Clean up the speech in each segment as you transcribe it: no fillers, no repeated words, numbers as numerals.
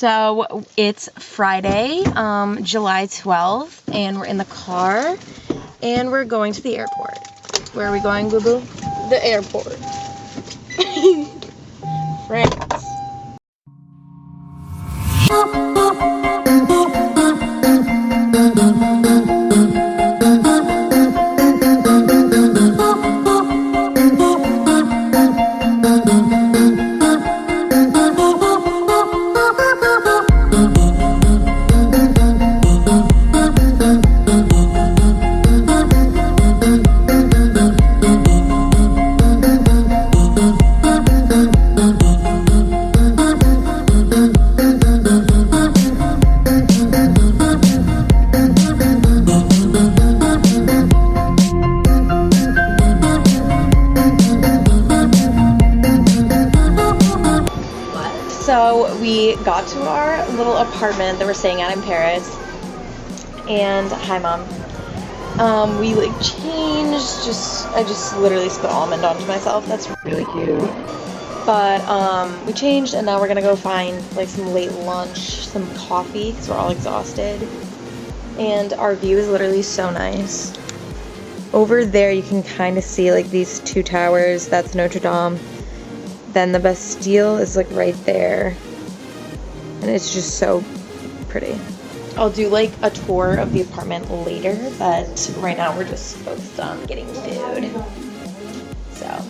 So it's Friday, July 12th, and we're in the car, and we're going to the airport. Where are we going, Boo Boo? The airport. France. So we got to our little apartment that we're staying at in Paris, and hi Mom. We like changed, I just literally spilled almond onto myself. That's really cute. But we changed, and now we're gonna go find like some late lunch, some coffee, because we're all exhausted. And our view is literally so nice. Over there you can kind of see like these two towers. That's Notre Dame. Then the Bastille is like right there, and it's just so pretty. I'll do like a tour of the apartment later, but right now we're just focused on getting food. So.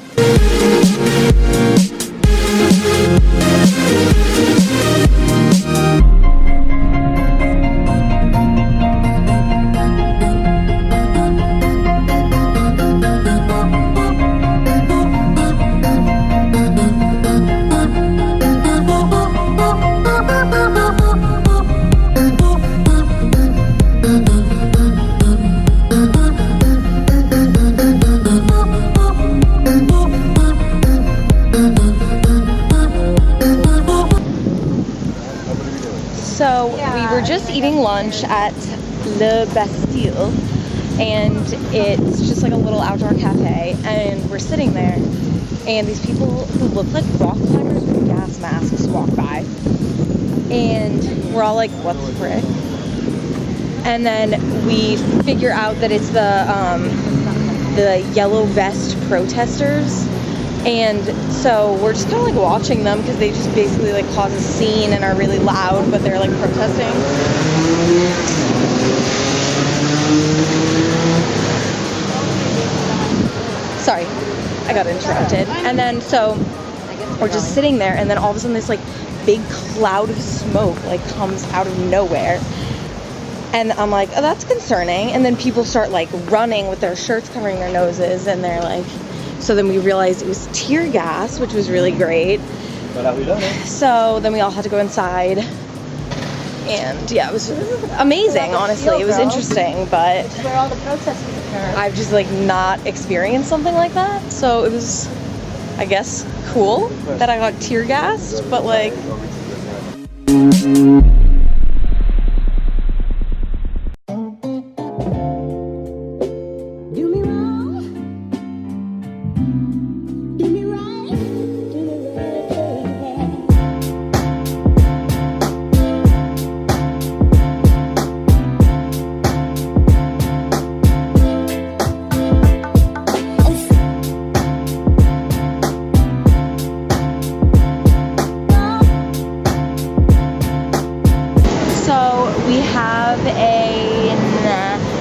So we were just eating lunch at Le Bastille, and it's just like a little outdoor cafe, and we're sitting there, and these people who look like rock climbers with gas masks walk by, and we're all like, what the frick? And then we figure out that it's the yellow vest protesters. And so we're just kind of like watching them because they just basically like cause a scene and are really loud, but they're like protesting. Sorry, I got interrupted. And then so we're just sitting there, and then all of a sudden this like big cloud of smoke like comes out of nowhere. And I'm like, oh, that's concerning. And then people start like running with their shirts covering their noses, and they're like, so then we realized it was tear gas, which was really great. So then we all had to go inside. And yeah, it was amazing, honestly. It was interesting, but it's where all the protesters occur. I've just like not experienced something like that. So it was, I guess, cool that I got tear gassed, but like...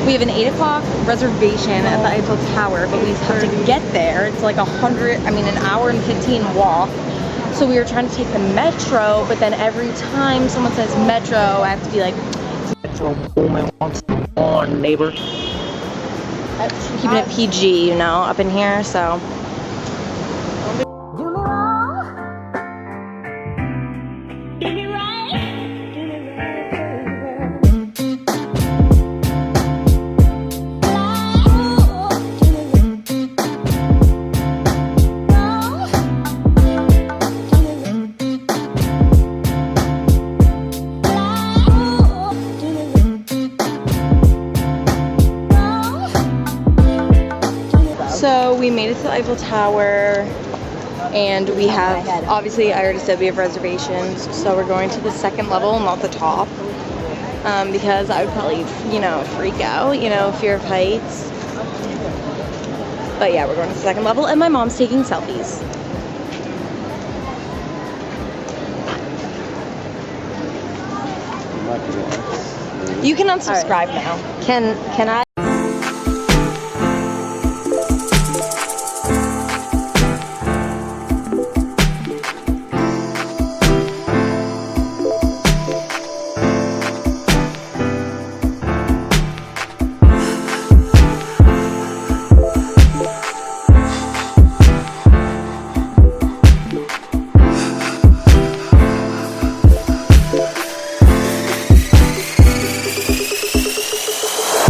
We have an 8 o'clock reservation at the Eiffel Tower, but we have to get there. It's like an hour and 15 walk. So we were trying to take the metro, but then every time someone says metro, I have to be like, metro, boom, I want some on, neighbor. Keeping it PG, you know, up in here, so. So we made it to the Eiffel Tower. And we have, obviously, I already said we have reservations, so we're going to the second level, not the top, because I would probably, freak out, fear of heights. But yeah, we're going to the second level, and my mom's taking selfies. You can unsubscribe now. Can I?